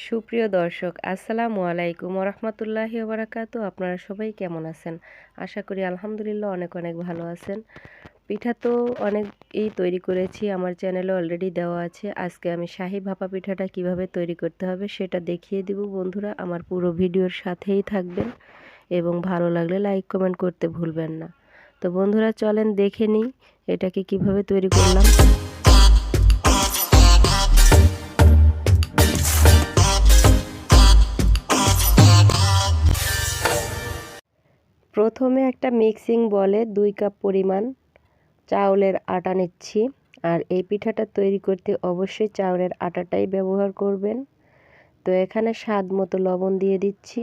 সুপ্রিয় দর্শক, আসসালামু আলাইকুম ওয়া রাহমাতুল্লাহি ওয়া বারাকাতুহু। আপনারা সবাই কেমন আছেন? আশা করি আলহামদুলিল্লাহ অনেক অনেক ভালো আছেন। পিঠা তো অনেকই তৈরি করেছি, আমার চ্যানেলে অলরেডি দেওয়া আছে। আজকে আমি শাহি ভাপা পিঠাটা কিভাবে তৈরি করতে হবে সেটা দেখিয়ে দিব। বন্ধুরা, আমার পুরো ভিডিওর সাথেই থাকবেন এবং ভালো লাগলে লাইক কমেন্ট করতে ভুলবেন না। তো বন্ধুরা, চলেন দেখে নিই এটাকে কিভাবে তৈরি করলাম। প্রথমে একটা মিক্সিং বলে 2 কাপ পরিমাণ চাউলের আটা নিচ্ছি। আর এই পিঠাটা তৈরি করতে অবশ্যই চাউলের আটাটাই ব্যবহার করবেন। তো এখানে স্বাদ মতো লবণ দিয়ে দিচ্ছি।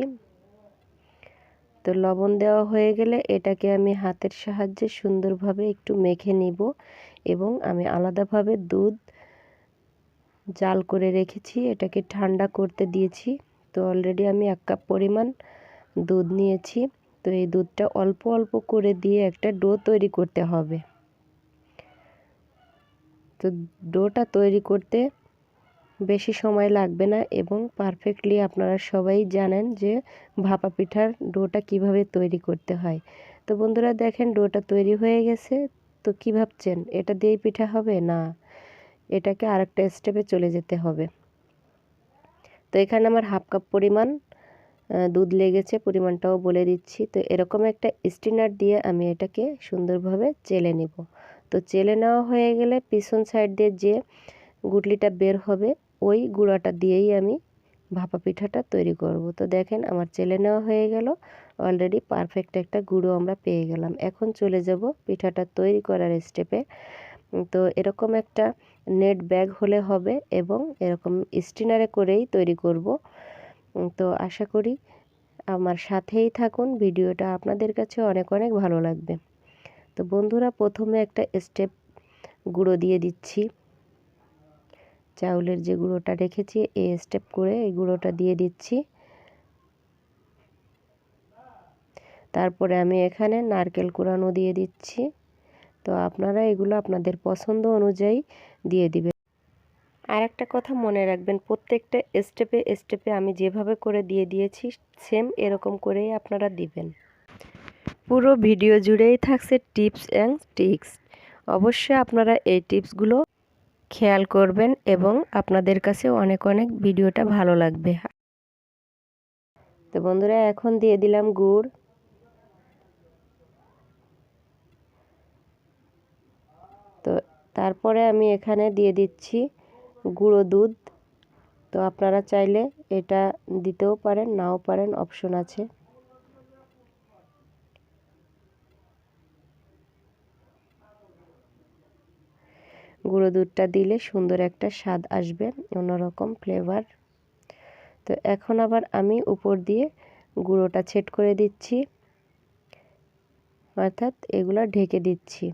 তো লবণ দেওয়া হয়ে গেলে এটাকে আমি হাতের সাহায্যে সুন্দরভাবে একটু মেখে নিব এবং আমি আলাদাভাবে দুধ জাল করে রেখেছি, এটাকে ঠান্ডা করতে দিয়েছি। তো অলরেডি আমি 1 কাপ পরিমাণ দুধ নিয়েছি। তো এই দুধটা অল্প অল্প করে দিয়ে একটা ডো তৈরি করতে হবে। তো ডোটা তৈরি করতে বেশি সময় লাগবে না এবং পারফেক্টলি আপনারা সবাই জানেন যে ভাপা পিঠার ডোটা কিভাবে তৈরি করতে হয়। তো বন্ধুরা দেখেন, ডোটা তৈরি হয়ে গেছে। তো কি ভাবছেন এটা দিয়েই পিঠা হবে? না, এটাকে আরেকটা স্টেপে চলে যেতে হবে। তো এখানে আমার 1/2 কাপ পরিমাণ দুধ লেগেছে, পরিমাণটাও বলে দিচ্ছি। তো এরকম একটা স্টিনার দিয়ে আমি এটাকে সুন্দরভাবে চেলে নিব। তো চেলে নেওয়া হয়ে গেলে পিছন সাইড দিয়ে যে গুটলিটা বের হবে ওই গুঁড়াটা দিয়েই আমি ভাপা পিঠাটা তৈরি করব। তো দেখেন, আমার চেলে নেওয়া হয়ে গেল। অলরেডি পারফেক্ট একটা গুঁড়ো আমরা পেয়ে গেলাম। এখন চলে যাব পিঠাটা তৈরি করার স্টেপে। তো এরকম একটা নেট ব্যাগ হলে হবে এবং এরকম স্টিনারে করেই তৈরি করব। তো আশা করি আমার সাথেই থাকুন, ভিডিওটা আপনাদের কাছে অনেক অনেক ভালো লাগবে। তো বন্ধুরা, প্রথমে একটা স্টেপ গুঁড়ো দিয়ে দিচ্ছি। চাউলের যে গুঁড়োটা রেখেছি এই স্টেপ করে এই গুঁড়োটা দিয়ে দিচ্ছি। তারপরে আমি এখানে নারকেল কোড়ানো দিয়ে দিচ্ছি। তো আপনারা এগুলো আপনাদের পছন্দ অনুযায়ী দিয়ে দিবেন। আর একটা কথা মনে রাখবেন, প্রত্যেকটা স্টেপে স্টেপে আমি যেভাবে করে দিয়ে দিয়েছি সেম এরকম করেই আপনারা দিবেন। পুরো ভিডিও জুড়েই থাকছে টিপস অ্যান্ড ট্রিক্স। অবশ্যই আপনারা এই টিপসগুলো খেয়াল করবেন এবং আপনাদের কাছে অনেক অনেক ভিডিওটা ভালো লাগবে। তো বন্ধুরা, এখন দিয়ে দিলাম গুড়। তো তারপরে আমি এখানে দিয়ে দিচ্ছি গুঁড়ো দুধ। তো আপনারা চাইলে এটা দিতেও পারেন, নাও পারেন, অপশন আছে। গুঁড়ো দুধটা দিলে সুন্দর একটা স্বাদ আসবে, অন্যরকম ফ্লেভার। তো এখন আবার আমি উপর দিয়ে গুঁড়োটা ছেট করে দিচ্ছি, অর্থাৎ এগুলা ঢেকে দিচ্ছি।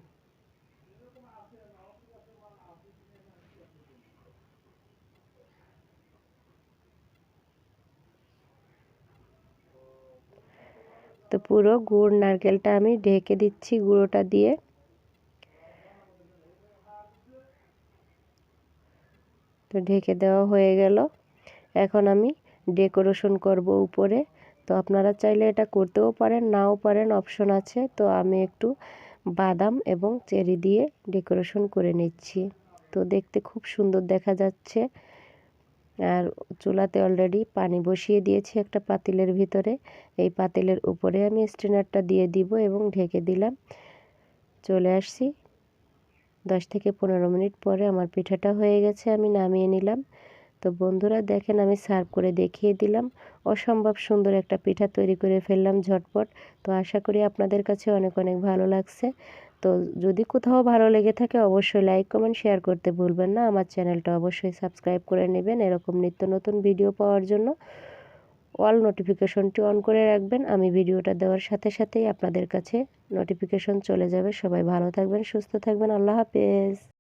তো পুরো গুড় নারকেলটা আমি ঢেকে দিচ্ছি গুঁড়োটা দিয়ে। তো ঢেকে দেওয়া হয়ে গেল। এখন আমি ডেকোরেশন করব উপরে। তো আপনারা চাইলে এটা করতেও পারেন, নাও পারেন, অপশন আছে। তো আমি একটু বাদাম এবং চেরি দিয়ে ডেকোরেশন করে নিচ্ছি। তো দেখতে খুব সুন্দর দেখা যাচ্ছে। আর চুলাতে অলরেডি পানি বসিয়ে দিয়েছি একটা পাতিলের ভিতরে। এই পাতিলের উপরে আমি স্ট্রেনারটা দিয়ে দিব এবং ঢেকে দিলাম। চলে আসছি 10 থেকে 15 মিনিট পরে আমার পিঠাটা হয়ে গেছে, আমি নামিয়ে নিলাম। তো বন্ধুরা দেখেন, আমি সার্ভ করে দেখিয়ে দিলাম। অসম্ভব সুন্দর একটা পিঠা তৈরি করে ফেললাম ঝটপট। তো আশা করি আপনাদের কাছে অনেক অনেক ভালো লাগছে। তো যদি কোথাও ভালো লেগে থাকে অবশ্যই লাইক কমেন্ট শেয়ার করতে ভুলবেন না। আমার চ্যানেলটা অবশ্যই সাবস্ক্রাইব করে নেবেন এরকম নিত্য নতুন ভিডিও পাওয়ার জন্য। অল নোটিফিকেশনটি অন করে রাখবেন। আমি ভিডিওটা দেওয়ার সাথে সাথেই আপনাদের কাছে নোটিফিকেশন চলে যাবে। সবাই ভালো থাকবেন, সুস্থ থাকবেন। আল্লাহ হাফেজ।